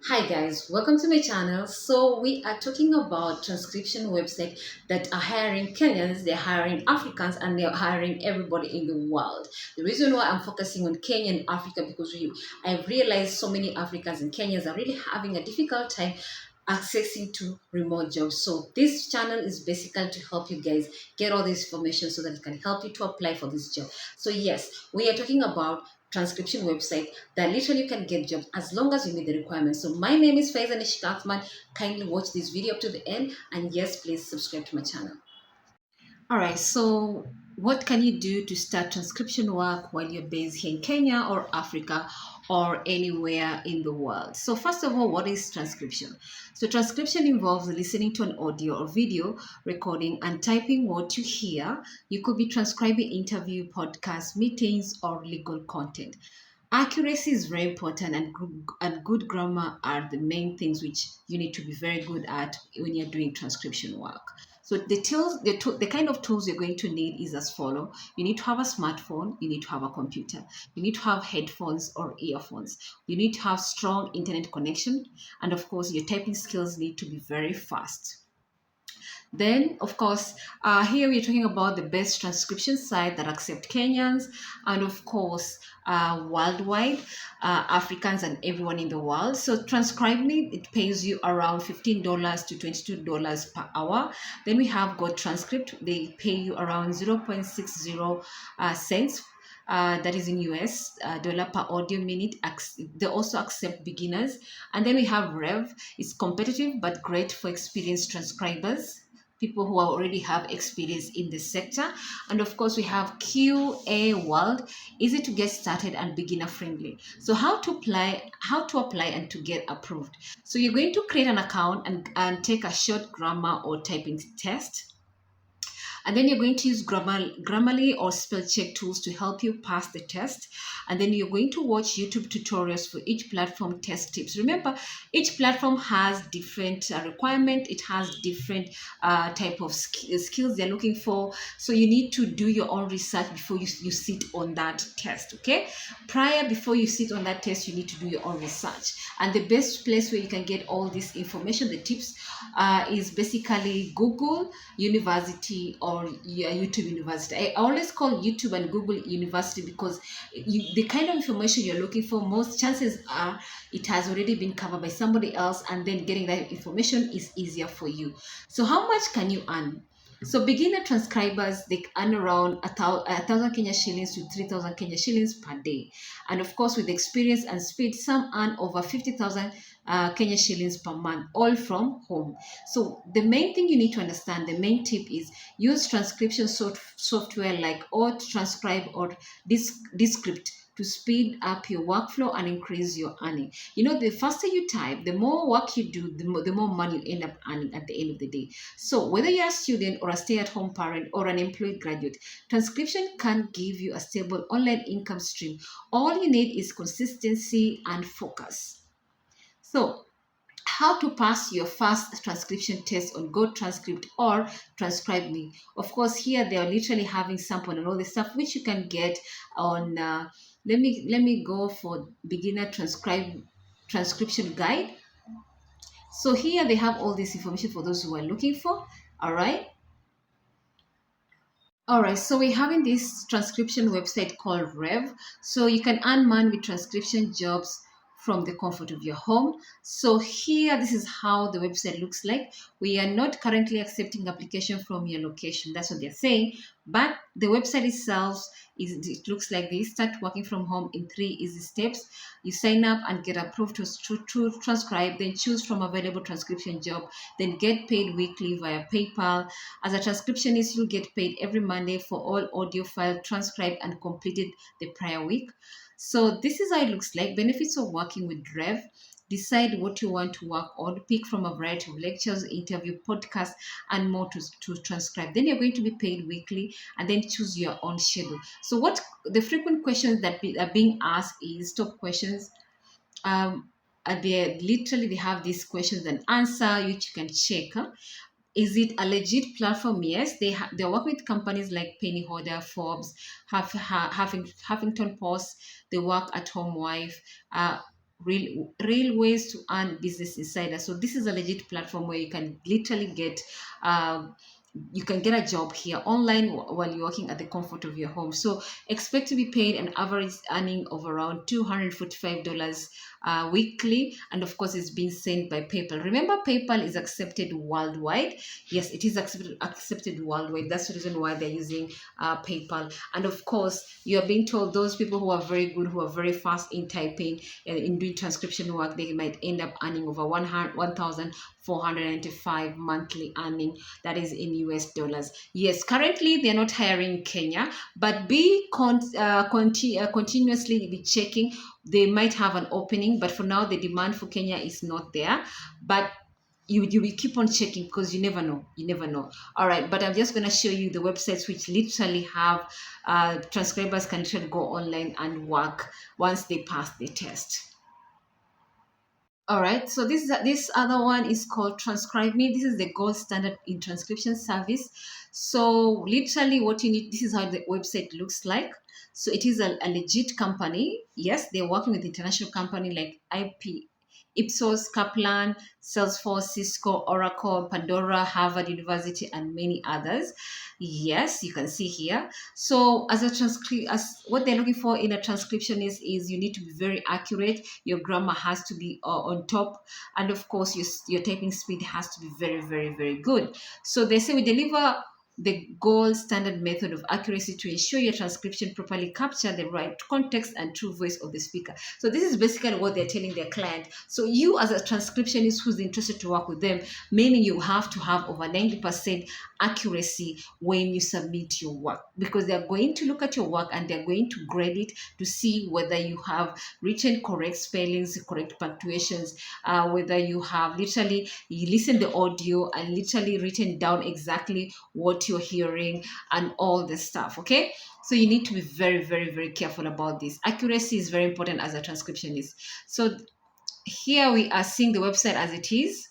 Hi guys, welcome to my channel. So we are talking about transcription website that are hiring Kenyans, they're hiring Africans, and they're hiring everybody in the world. The reason why I'm focusing on Kenya and Africa because I've realized so many Africans and Kenyans are really having a difficult time accessing to remote jobs. So this channel is basically to help you guys get all this information so that it can help you to apply for this job. So yes, we are talking about transcription website that literally you can get jobs as long as you meet the requirements. So my name is Faiza Nishikathman. Kindly watch this video up to the end, and yes, please subscribe to my channel. All right, so what can you do to start transcription work while you're based here in Kenya or Africa or anywhere in the world? So first of all, what is transcription? So transcription involves listening to an audio or video recording and typing what you hear. You could be transcribing interview, podcast, meetings, or legal content. Accuracy is very important, and good grammar are the main things which you need to be very good at when you're doing transcription work. So the kind of tools you're going to need is as follow. You need to have a smartphone, you need to have a computer, you need to have headphones or earphones, you need to have strong internet connection, and of course your typing skills need to be very fast. Then, of course, here we're talking about the best transcription site that accept Kenyans and, of course, worldwide, Africans and everyone in the world. So, Transcribe Me, it pays you around $15 to $22 per hour. Then we have Got Transcript, they pay you around 0.60 cents that is in US dollar per audio minute. They also accept beginners. And then we have Rev. It's competitive but great for experienced transcribers, people who already have experience in the sector. And of course, we have QA World, easy to get started and beginner friendly. So how to apply and to get approved. So you're going to create an account and take a short grammar or typing test, and then you're going to use Grammarly or spell check tools to help you pass the test. And then you're going to watch YouTube tutorials for each platform test tips. Remember, each platform has different requirement. It has different type of skills they're looking for. So you need to do your own research before you sit on that test, okay? Before you sit on that test, you need to do your own research. And the best place where you can get all this information, the tips, is basically Google University or YouTube University. I always call YouTube and Google University because the kind of information you're looking for, most chances are it has already been covered by somebody else, and then getting that information is easier for you. So how much can you earn? So beginner transcribers, they earn around 1,000 Kenya shillings to 3,000 Kenya shillings per day. And of course, with experience and speed, some earn over 50,000 Kenya shillings per month, all from home. So the main thing you need to understand, the main tip is use transcription software like Auto Transcribe or Descript to speed up your workflow and increase your earning. You know, the faster you type, the more work you do, the more money you end up earning at the end of the day. So whether you're a student or a stay-at-home parent or an employed graduate, transcription can give you a stable online income stream. All you need is consistency and focus. So how to pass your first transcription test on Go Transcript or Transcribe Me. Of course, here they are literally having sample and all the stuff which you can get on. Let me go for beginner transcription guide. So here they have all this information for those who are looking for. All right. All right, so we're having this transcription website called Rev. So you can earn money with transcription jobs from the comfort of your home. So here, this is how the website looks like. We are not currently accepting application from your location. That's what they're saying. But the website itself it looks like this. Start working from home in 3 easy steps. You sign up and get approved to transcribe, then choose from available transcription job, then get paid weekly via PayPal. As a transcriptionist, you'll get paid every Monday for all audio file transcribed and completed the prior week. So this is how it looks like. Benefits of working with Rev. Decide what you want to work on. Pick from a variety of lectures, interview, podcasts, and more to transcribe. Then you're going to be paid weekly, and then choose your own schedule. So what the frequent questions that are being asked is top questions. They have these questions and answer which you can check. Is it a legit platform? Yes, they work with companies like Penny Hoarder, Forbes, Huffington Post. They work at Home Wife. real ways to earn Business Insider. So this is a legit platform where you can literally get you can get a job here online while you're working at the comfort of your home. So expect to be paid an average earning of around $245 weekly, and of course it's being sent by PayPal. Remember, PayPal is accepted worldwide. Yes, it is accepted worldwide. That's the reason why they're using PayPal. And of course, you are being told those people who are very good, who are very fast in typing and in doing transcription work, they might end up earning over 1,495 monthly earning. That is in US dollars. Yes, currently they're not hiring in Kenya, but continuously be checking. They might have an opening, but for now the demand for Kenya is not there. But you will keep on checking because you never know. All right, but I'm just going to show you the websites which literally have transcribers can literally go online and work once they pass the test. All right, so this other one is called Transcribe Me. This is the gold standard in transcription service. So literally what you need, this is how the website looks like. So it is a legit company. Yes, they're working with international company like Ipsos, Kaplan, Salesforce, Cisco, Oracle, Pandora, Harvard University, and many others. Yes, you can see here. So as what they're looking for in a transcription is you need to be very accurate. Your grammar has to be on top, and of course your typing speed has to be very, very, very good. So they say we deliver the gold standard method of accuracy to ensure your transcription properly capture the right context and true voice of the speaker. So this is basically what they're telling their client. So you as a transcriptionist who's interested to work with them, meaning you have to have over 90% accuracy when you submit your work, because they're going to look at your work and they're going to grade it to see whether you have written correct spellings, correct punctuations, whether you have literally you listen the audio and literally written down exactly what you're hearing and all this stuff. Okay, so you need to be very, very, very careful about this. Accuracy is very important as a transcriptionist. So here we are seeing the website as it is.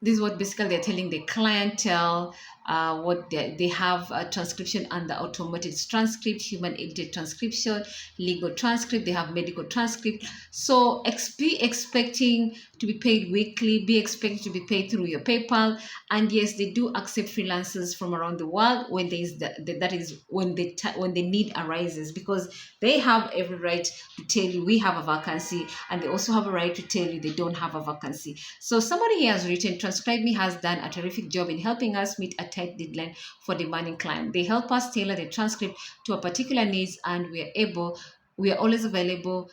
This is what basically they're telling the clientele. What they have transcription under automated transcript, human edited transcription, legal transcript. They have medical transcript. So be expecting to be paid weekly. Be expected to be paid through your PayPal. And yes, they do accept freelancers from around the world when there is that is when the need arises, because they have every right to tell you we have a vacancy, and they also have a right to tell you they don't have a vacancy. So somebody here has written, Transcribe Me has done a terrific job in helping us meet a tight deadline for demanding client. They help us tailor the transcript to a particular needs, and we are always available.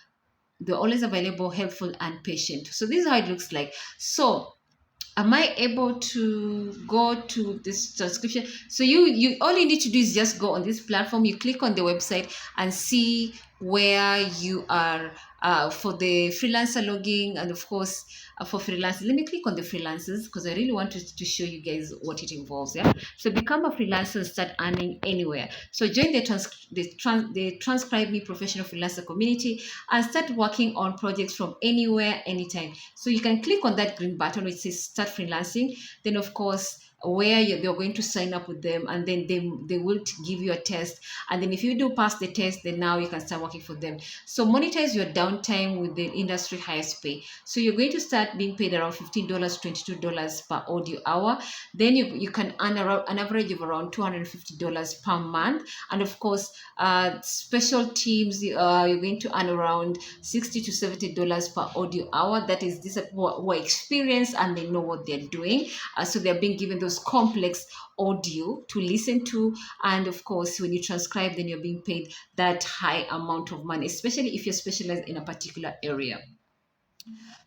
They're always available, helpful, and patient. So this is how it looks like. So am I able to go to this transcription? So you all you need to do is just go on this platform, you click on the website and see where you are for the freelancer login, and of course for freelancers. Let me click on the freelancers because I really wanted to show you guys what it involves. Yeah, so become a freelancer and start earning anywhere. So join the Transcribe Me professional freelancer community and start working on projects from anywhere, anytime. So you can click on that green button which says start freelancing. Then of course where you're going to sign up with them, and then they will give you a test, and then if you do pass the test, then now you can start working for them. So monetize your downtime with the industry highest pay. So you're going to start being paid around $15 $22 per audio hour. Then you can earn around an average of around $250 per month, and of course special teams you're going to earn around $60 to $70 per audio hour. That is, these are who are experienced and they know what they're doing, so they're being given those complex audio to listen to, and of course when you transcribe, then you're being paid that high amount of money, especially if you're specialized in a particular area.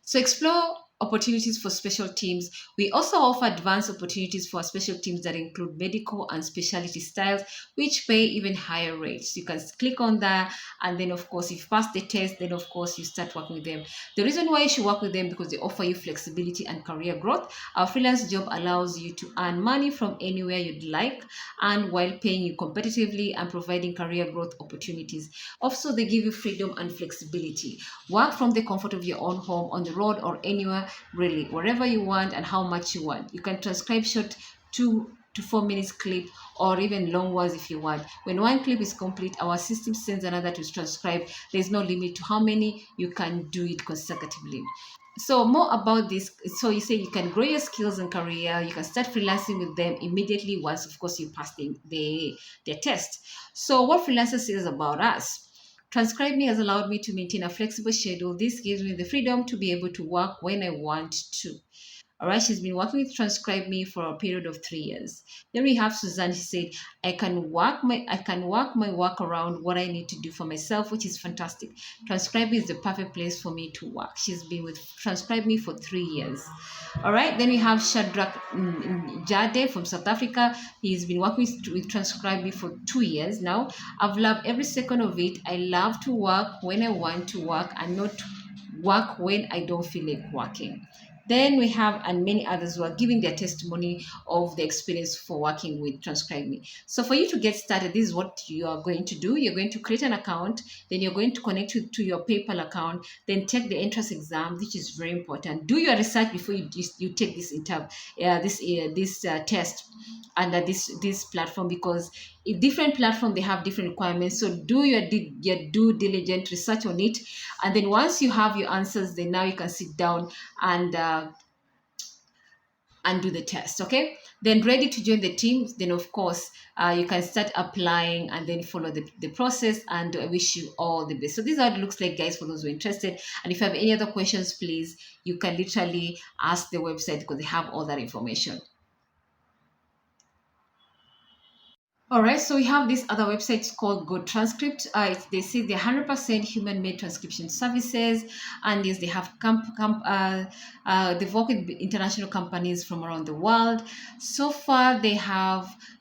So explore opportunities for special teams. We also offer advanced opportunities for special teams that include medical and specialty styles, which pay even higher rates. You can click on that, and then of course if you pass the test, then of course you start working with them. The reason why you should work with them, because they offer you flexibility and career growth. Our freelance job allows you to earn money from anywhere you'd like, and while paying you competitively and providing career growth opportunities. Also, they give you freedom and flexibility. Work from the comfort of your own home, on the road, or anywhere, really, wherever you want and how much you want. You can transcribe short to 4 minutes clip, or even long ones if you want. When one clip is complete, our system sends another to transcribe. There's no limit to how many you can do it consecutively. So more about this. So you say you can grow your skills and career. You can start freelancing with them immediately once, of course, you pass their test. So what freelancer says about us. Transcribe Me has allowed me to maintain a flexible schedule. This gives me the freedom to be able to work when I want to. All right, she's been working with Transcribe Me for a period of 3 years. Then we have Suzanne. She said, I can work my work around what I need to do for myself, which is fantastic. Transcribe Me is the perfect place for me to work. She's been with Transcribe Me for 3 years. All right, then we have Shadrach Jade from South Africa. He's been working with Transcribe Me for 2 years now. I've loved every second of it. I love to work when I want to work and not work when I don't feel like working. Then we have and many others who are giving their testimony of the experience for working with Transcribe Me. So for you to get started, this is what you are going to do. You're going to create an account, then you're going to connect it to your PayPal account, then take the entrance exam, which is very important. Do your research before you take this test under this platform, because in different platform they have different requirements. So do your due diligent research on it, and then once you have your answers, then now you can sit down and do the test. Okay, then ready to join the team, then of course you can start applying and then follow the process, and I wish you all the best. So this is how it looks like, guys, for those who are interested. And if you have any other questions, please, you can literally ask the website because they have all that information. All right, so we have this other website called Go Transcript. They say they're 100% human-made transcription services, and yes, they have they've worked with international companies from around the world. So far, they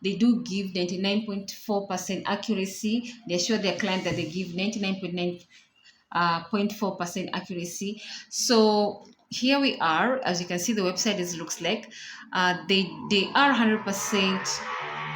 do give 99.4% accuracy. They assure their client that they give 99.4% accuracy. So here we are. As you can see, the website looks like they are 100%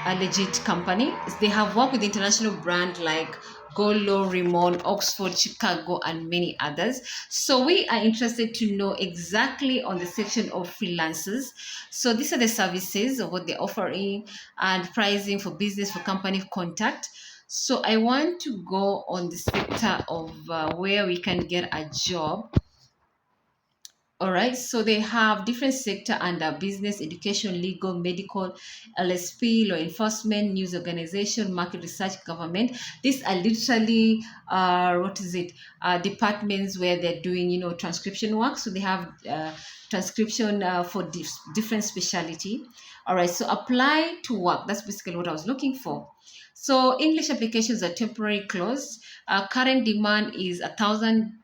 a legit company. They have worked with international brands like Golo, Rimon, Oxford, Chicago, and many others. So we are interested to know exactly on the section of freelancers. So these are the services of what they're offering and pricing for business, for company contact. So I want to go on the sector of where we can get a job. All right, so they have different sector under business, education, legal, medical, LSP, law enforcement, news organization, market research, government. These are literally departments where they're doing transcription work. So they have transcription for different specialty. All right, so apply to work. That's basically what I was looking for. So English applications are temporarily closed. Current demand is a thousand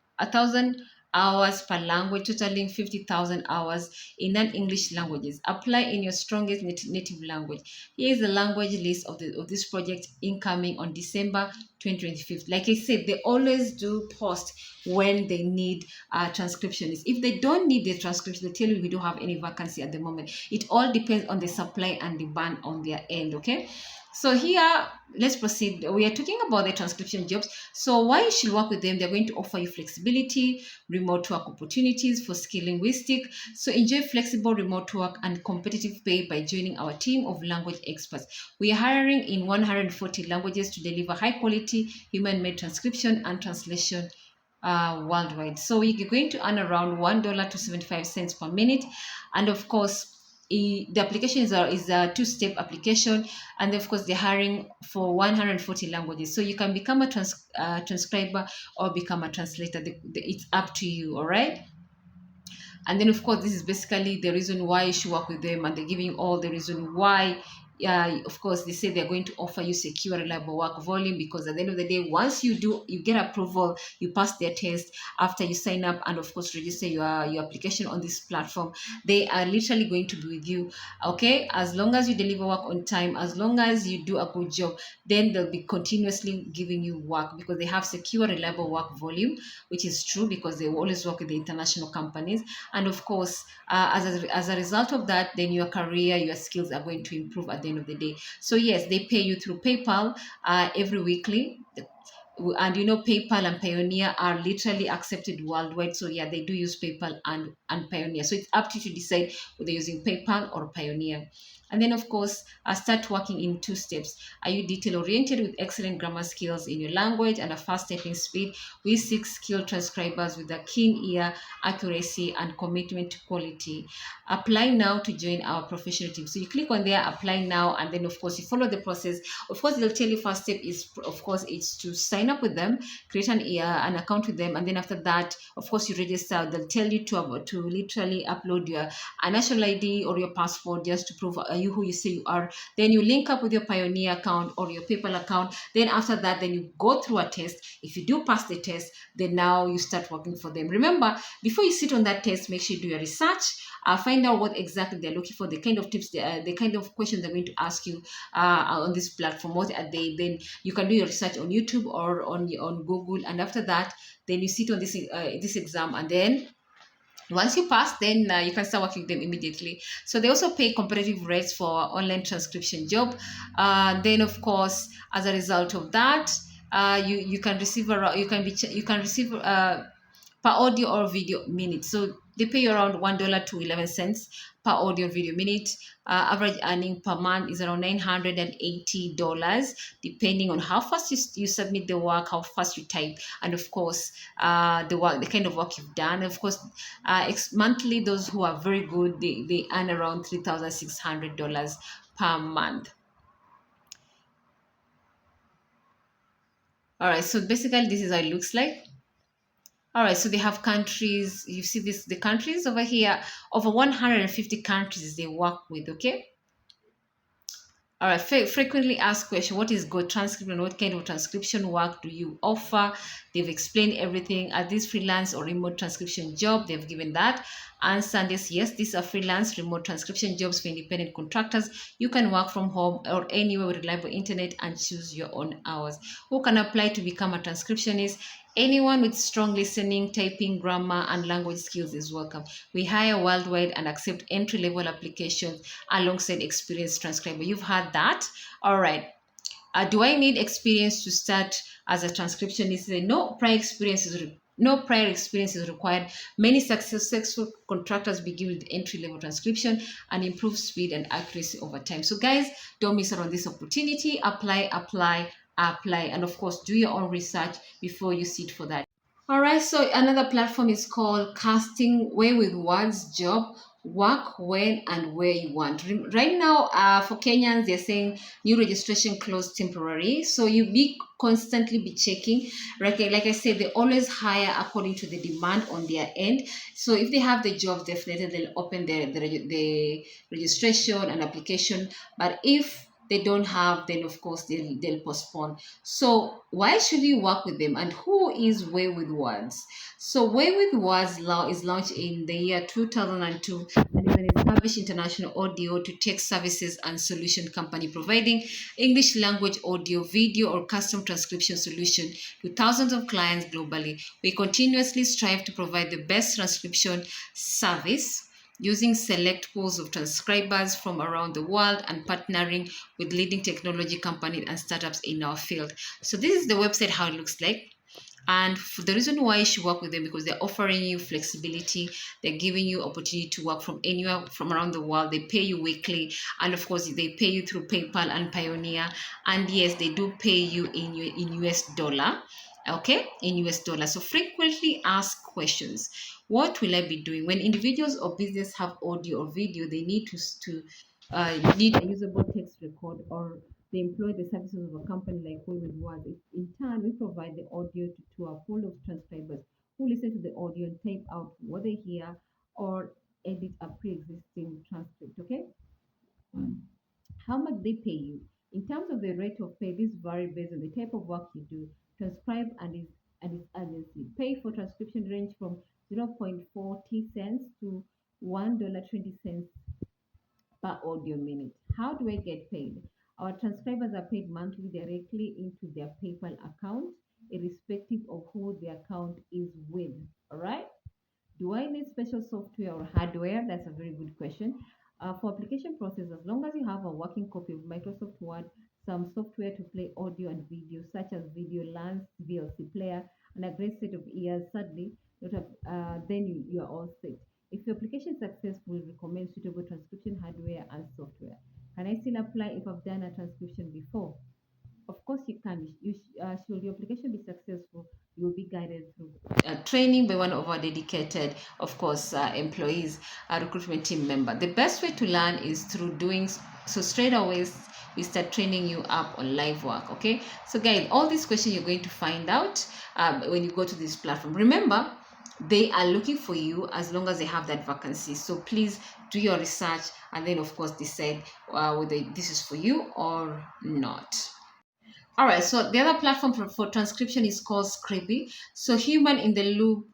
hours per language, totaling 50,000 hours in non-English languages. Apply in your strongest native language. Here is the language list of this project incoming on December 2025. Like I said, they always do post when they need transcriptionists. If they don't need the transcription, they tell you we don't have any vacancy at the moment. It all depends on the supply and demand on their end, okay? So here, let's proceed. We are talking about the transcription jobs. So why you should work with them? They're going to offer you flexibility, remote work opportunities for skill linguistic. So enjoy flexible remote work and competitive pay by joining our team of language experts. We are hiring in 140 languages to deliver high quality human-made transcription and translation worldwide. So you're going to earn around $1 to 75 cents per minute, and of course the application is a two-step application, and of course they're hiring for 140 languages, so you can become a transcriber or become a translator. It's up to you. All right, and then of course this is basically the reason why you should work with them, and they're giving all the reason why. Of course they say they're going to offer you secure reliable work volume, because at the end of the day, once you get approval, you pass their test, after you sign up and of course register your application on this platform, they are literally going to be with you. Okay, as long as you deliver work on time, as long as you do a good job, then they'll be continuously giving you work, because they have secure reliable work volume, which is true because they always work with the international companies. And of course as a result of that, then your career, your skills are going to improve at the end of the day. So yes, they pay you through PayPal every weekly. and PayPal and Pioneer are literally accepted worldwide. So yeah, they do use PayPal and Pioneer. So it's up to you to decide whether you're using PayPal or Pioneer. And then, of course, start working in two steps. Are you detail oriented with excellent grammar skills in your language and a fast typing speed? We seek skilled transcribers with a keen ear, accuracy, and commitment to quality. Apply now to join our professional team. So you click on there, apply now, and then of course you follow the process. Of course, they'll tell you first step is, of course, it's to sign up with them, create an account with them, and then after that, of course, you register. They'll tell you to literally upload your national ID or your passport just to prove you who you say you are. Then you link up with your Pioneer account or your PayPal account. Then after that, then you go through a test. If you do pass the test, then now you start working for them. Remember, before you sit on that test, make sure you do your research. Find out what exactly they're looking for, the kind of tips, the kind of questions they're going to ask you on this platform. What are they? Then you can do your research on YouTube or on Google, and after that, then you sit on this exam, and then once you pass, then you can start working with them immediately. So they also pay competitive rates for online transcription job. Then of course, as a result of that, you can receive you can receive per audio or video minute. So they pay you around $1 to 11 cents per audio video minute. Average earning per month is around $980, depending on how fast you submit the work, how fast you type, and of course, the kind of work you've done. Of course, monthly, those who are very good, they earn around $3,600 per month. All right, so basically, this is how it looks like. All right, so they have countries. You see this, the countries over here, over 150 countries they work with, okay? All right, frequently asked question: what is good transcription? What kind of transcription work do you offer? They've explained everything. Are these freelance or remote transcription job? They've given that. Answer this: yes, these are freelance remote transcription jobs for independent contractors. You can work from home or anywhere with reliable internet and choose your own hours. Who can apply to become a transcriptionist? Anyone with strong listening, typing, grammar, and language skills is welcome. We hire worldwide and accept entry-level applications alongside experienced transcriber. You've heard that? All right. Do I need experience to start as a transcriptionist? No prior experience is required. Many successful contractors begin with entry-level transcription and improve speed and accuracy over time. So guys, don't miss out on this opportunity. Apply, and of course, do your own research before you sit for that. All right, so another platform is called Casting Way with Words Job. Work when and where you want. Right now, for Kenyans, they're saying new registration closed temporary. So you be constantly be checking. Like I said, they always hire according to the demand on their end. So if they have the job, definitely they'll open the registration and application. But if they don't have, then of course they'll postpone. So why should you work with them, and who is Way with Words? So Way with Words law is launched in the year 2002 and is an established international audio to text services and solution company providing English language audio, video, or custom transcription solution to thousands of clients globally. We continuously strive to provide the best transcription service using select pools of transcribers from around the world and partnering with leading technology companies and startups in our field. So this is the website, how it looks like. And for the reason why you should work with them, because they're offering you flexibility, they're giving you opportunity to work from anywhere from around the world. They pay you weekly, and of course they pay you through PayPal and Pioneer. And yes, they do pay you in US dollar. Okay, in US dollar. So frequently asked questions: what will I be doing when individuals or business have audio or video? They need a usable text record, or they employ the services of a company like We With Words. In turn, we provide the audio to a pool of transcribers who listen to the audio and type out what they hear or edit a pre-existing transcript. Okay, how much they pay you? In terms of the rate of pay, this vary based on the type of work you do, transcribe its urgency. Pay for transcription range from 0.40 cents to $1.20 per audio minute. How do I get paid? Our transcribers are paid monthly directly into their PayPal account, irrespective of who the account is with. All right? Do I need special software or hardware? That's a very good question. For application process, as long as you have a working copy of Microsoft Word, some software to play audio and video, such as Video Lens, VLC player, and a great set of ears. Sadly, then you are all set. If your application is successful, recommend suitable transcription hardware and software. Can I still apply if I've done a transcription before? Of course, you can. Should your application be successful, you will be guided through training by one of our dedicated, of course, employees, a recruitment team member. The best way to learn is through doing so. Straight away, we start training you up on live work. Okay, so guys, all these questions you're going to find out when you go to this platform. Remember, they are looking for you as long as they have that vacancy. So please do your research and then, of course, decide whether this is for you or not. All right, so the other platform for transcription is called Scribby. So human in the loop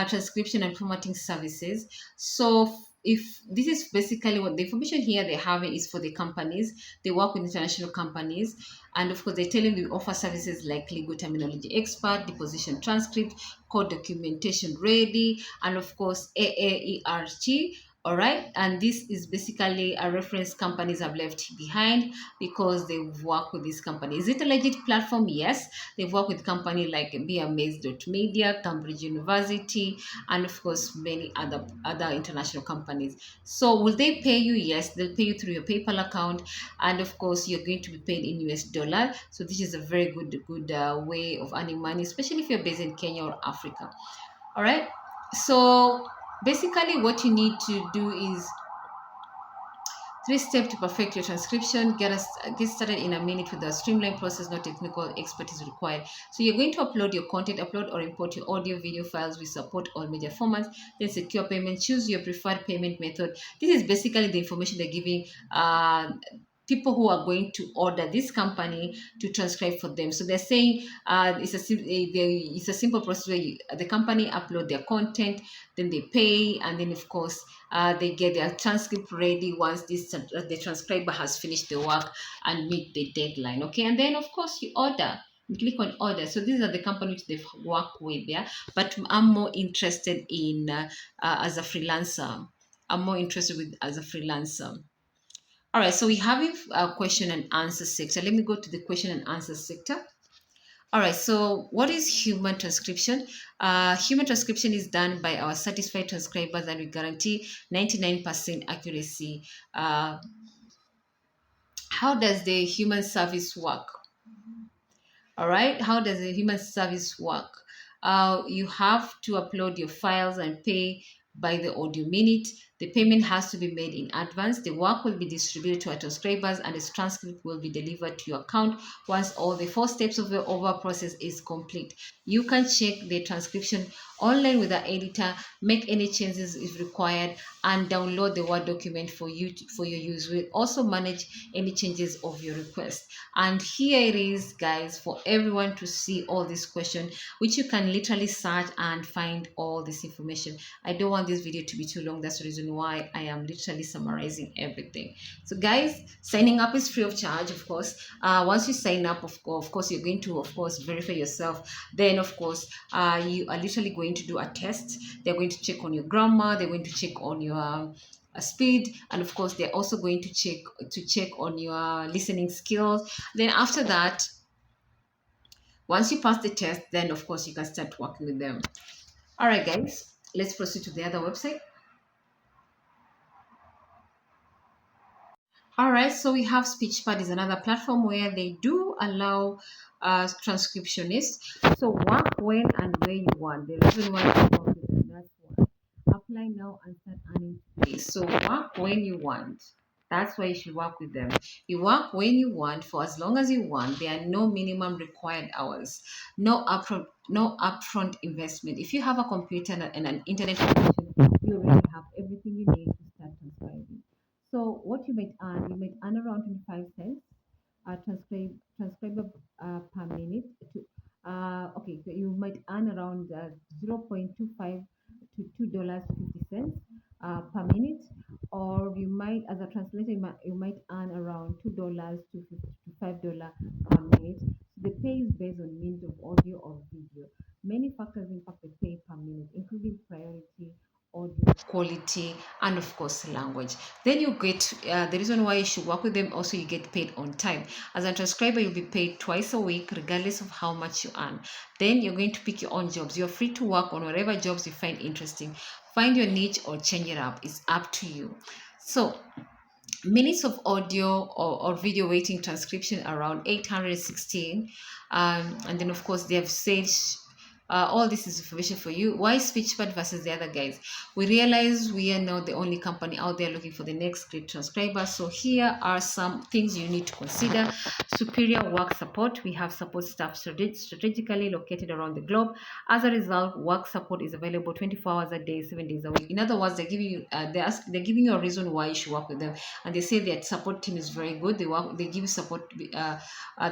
transcription and formatting services. So if this is basically what the information here they have is for the companies, they work with international companies, and of course they tell them we offer services like legal terminology expert, deposition transcript, code documentation ready, and of course AAERT. All right, and this is basically a reference companies have left behind because they've worked with this company. Is it a legit platform? Yes, they've worked with companies like BMAs.media, Cambridge University, and of course many other international companies. So will they pay you? Yes, they'll pay you through your PayPal account, and of course you're going to be paid in US dollar. So this is a very good way of earning money, especially if you're based in Kenya or Africa. All right. So basically, what you need to do is three steps to perfect your transcription. Get started in a minute with a streamlined process, no technical expertise required. So you're going to upload your content, upload or import your audio, video files. We support all media formats. Then secure payment. Choose your preferred payment method. This is basically the information they're giving people who are going to order this company to transcribe for them. So they're saying it's a simple process where the company upload their content, then they pay, and then of course they get their transcript ready once the transcriber has finished the work and meet the deadline. Okay, and then of course you order. You click on order. So these are the companies they've worked with, yeah. But I'm more interested in as a freelancer. I'm more interested with as a freelancer. All right, so we have a question and answer sector. Let me go to the question and answer sector. All right, so what is human transcription? Human transcription is done by our satisfied transcribers and we guarantee 99% accuracy. How does the human service work? All right, how does the human service work? You have to upload your files and pay by the audio minute. The payment has to be made in advance. The work will be distributed to our transcribers and the transcript will be delivered to your account once all the four steps of the overall process is complete. You can check the transcription online with the editor, make any changes if required, and download the Word document for for your use. We'll also manage any changes of your request. And here it is, guys, for everyone to see all these questions, which you can literally search and find all this information. I don't want this video to be too long. That's the reason why I am literally summarizing everything. So guys, signing up is free of charge, of course. Once you sign up, of course you're going to, of course, verify yourself. Then of course you are literally going to do a test. They're going to check on your grammar. They're going to check on your speed, and of course they're also going to check on your listening skills. Then after that, once you pass the test, then of course you can start working with them. All right, guys, let's proceed to the other website. All right, so we have SpeechPad is another platform where they do allow transcriptionists. So work when and where you want. The reason why you work with them, that's why. Apply now and start earning today. So work when you want. That's why you should work with them. You work when you want for as long as you want. There are no minimum required hours, no upfront investment. If you have a computer and an internet connection, you already have everything you need to start transcribing. So what you might earn around 25 cents transcriber per minute. Okay, so you might earn around 0.25 to $2.50 per minute, or you might, as a translator, you might earn around $2 to $5 per minute. The pay is based on minutes of audio or video. Many factors impact the pay per minute, including priority audio quality, and of course language. Then you get the reason why you should work with them. Also, you get paid on time. As a transcriber, you'll be paid twice a week regardless of how much you earn. Then you're going to pick your own jobs. You're free to work on whatever jobs you find interesting. Find your niche or change it up. It's up to you. So minutes of audio or video waiting transcription around 816, and then of course they have said all this is information for you. Why Speechpad versus the other guys? We realize we are not the only company out there looking for the next great transcriber. So here are some things you need to consider. Superior work support. We have support staff strategically located around the globe. As a result, work support is available 24 hours a day, 7 days a week. In other words, they're giving you they're giving you a reason why you should work with them, and they say their support team is very good. They give you support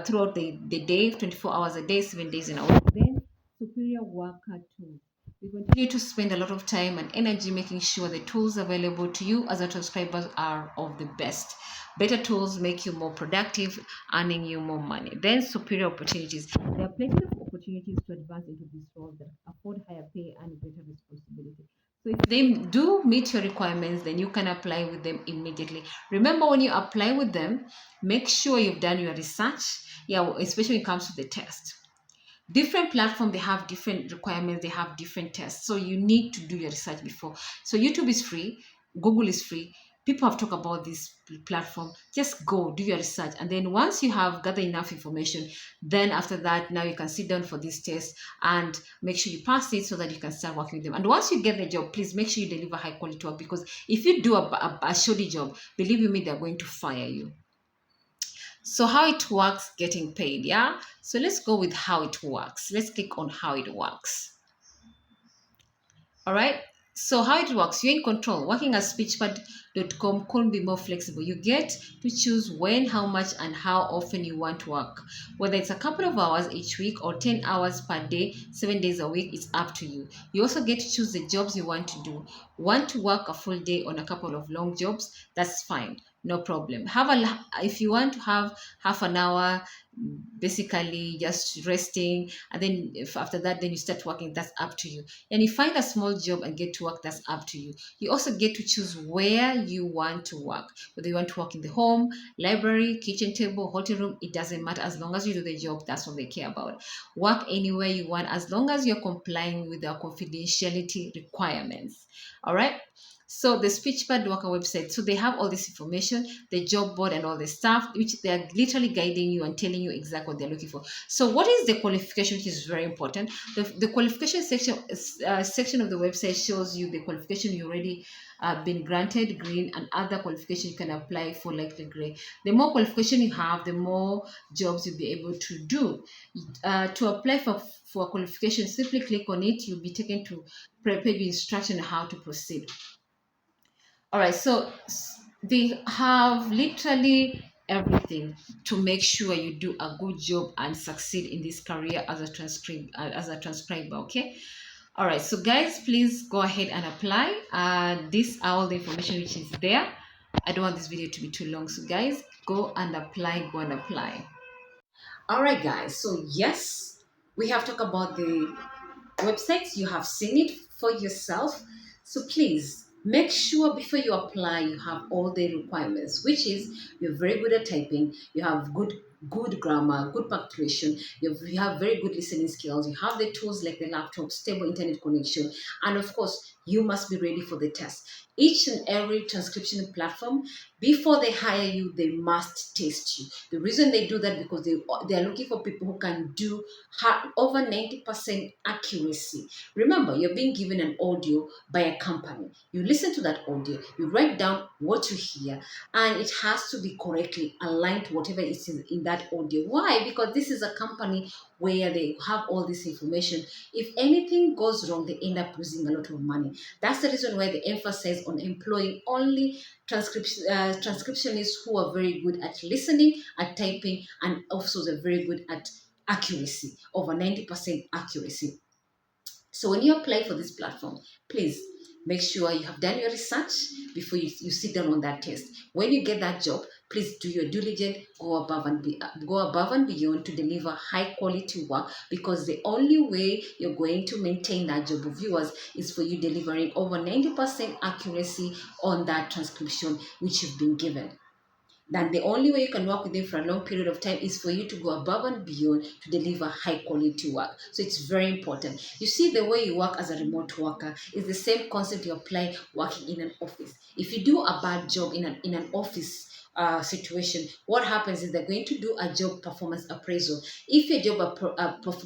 throughout the day, 24 hours a day, 7 days in a week. Then superior worker tools. We continue to spend a lot of time and energy making sure the tools available to you as a transcriber are of the best. Better tools make you more productive, earning you more money. Then superior opportunities. There are plenty of opportunities to advance into this role that afford higher pay and greater responsibility. So if they do meet your requirements, then you can apply with them immediately. Remember, when you apply with them, make sure you've done your research. Yeah, especially when it comes to the test. Different platform, they have different requirements, they have different tests, so you need to do your research before. So YouTube is free, Google is free, people have talked about this platform. Just go do your research, and then once you have gathered enough information, then after that, now you can sit down for this test and make sure you pass it so that you can start working with them. And once you get the job, please make sure you deliver high quality work, because if you do a shoddy job, believe you me, they're going to fire you. So how it works getting paid, yeah? So let's go with how it works. Let's click on how it works. All right. So how it works, you're in control. Working at speechpad.com couldn't be more flexible. You get to choose when, how much, and how often you want to work. Whether it's a couple of hours each week or 10 hours per day, 7 days a week, it's up to you. You also get to choose the jobs you want to do. Want to work a full day on a couple of long jobs? That's fine. No problem. If you want to have half an hour, basically just resting, and then if after that then you start working, that's up to you. And you find a small job and get to work, that's up to you. You also get to choose where you want to work, whether you want to work in the home, library, kitchen table, hotel room, it doesn't matter. As long as you do the job, that's what they care about. Work anywhere you want as long as you're complying with their confidentiality requirements. All right. So the Speechpad Worker website, so they have all this information, the job board and all the stuff, which they are literally guiding you and telling you exactly what they're looking for. So what is the qualification, which is very important. The qualification section of the website shows you the qualification you already been granted, green, and other qualification you can apply for, like the gray. The more qualification you have, the more jobs you'll be able to do. To apply for a qualification, simply click on it. You'll be taken to page instruction on how to proceed. All right, so they have literally everything to make sure you do a good job and succeed in this career as a transcriber. Okay. All right, so guys, please go ahead and apply. This all the information which is there. I don't want this video to be too long, so guys, go and apply. Go and apply. All right, guys. So yes, we have talked about the websites. You have seen it for yourself. So please make sure before you apply you have all the requirements, which is you're very good at typing, you have good grammar, good punctuation, you have very good listening skills, you have the tools like the laptop, stable internet connection, and of course you must be ready for the test. Each and every transcription platform, before they hire you, they must test you. The reason they do that, because they are looking for people who can do over 90% accuracy. Remember, you're being given an audio by a company. You listen to that audio, you write down what you hear, and it has to be correctly aligned to whatever is in that audio. Why? Because this is a company where they have all this information. If anything goes wrong, they end up losing a lot of money. That's the reason why they emphasize on employing only transcriptionists who are very good at listening, at typing, and also they're very good at accuracy, over 90% accuracy. So when you apply for this platform, please make sure you have done your research before you sit down on that test. When you get that job, please do your diligence, go above and beyond to deliver high quality work, because the only way you're going to maintain that job of yours is for you delivering over 90% accuracy on that transcription which you've been given. That the only way you can work with them for a long period of time is for you to go above and beyond to deliver high quality work. So it's very important. You see, the way you work as a remote worker is the same concept you apply working in an office. If you do a bad job in an office situation, what happens is they're going to do a job performance appraisal. If your job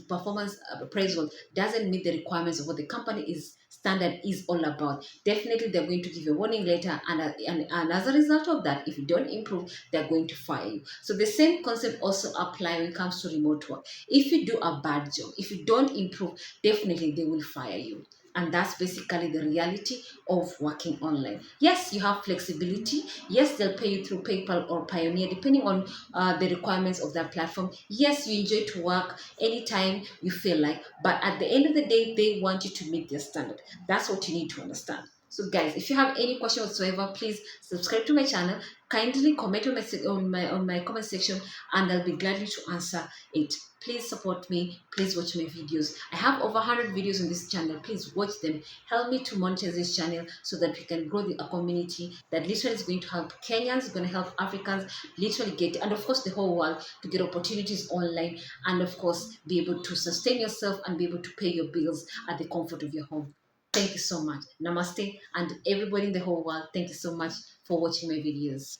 performance appraisal doesn't meet the requirements of what the company is standard is all about, definitely they're going to give you a warning letter, and as a result of that, if you don't improve, they're going to fire you. So the same concept also apply when it comes to remote work. If you do a bad job, if you don't improve, definitely they will fire you. And that's basically the reality of working online. Yes, you have flexibility. Yes, they'll pay you through PayPal or Pioneer, depending on the requirements of that platform. Yes, you enjoy to work anytime you feel like, but at the end of the day, they want you to meet their standard. That's what you need to understand. So guys, if you have any question whatsoever, please subscribe to my channel. Kindly comment on my comment section, and I'll be glad to answer it. Please support me. Please watch my videos. I have over 100 videos on this channel. Please watch them. Help me to monetize this channel so that we can grow a community that literally is going to help Kenyans, going to help Africans literally get, and of course the whole world, to get opportunities online, and of course be able to sustain yourself and be able to pay your bills at the comfort of your home. Thank you so much. Namaste. And everybody in the whole world, thank you so much for watching my videos.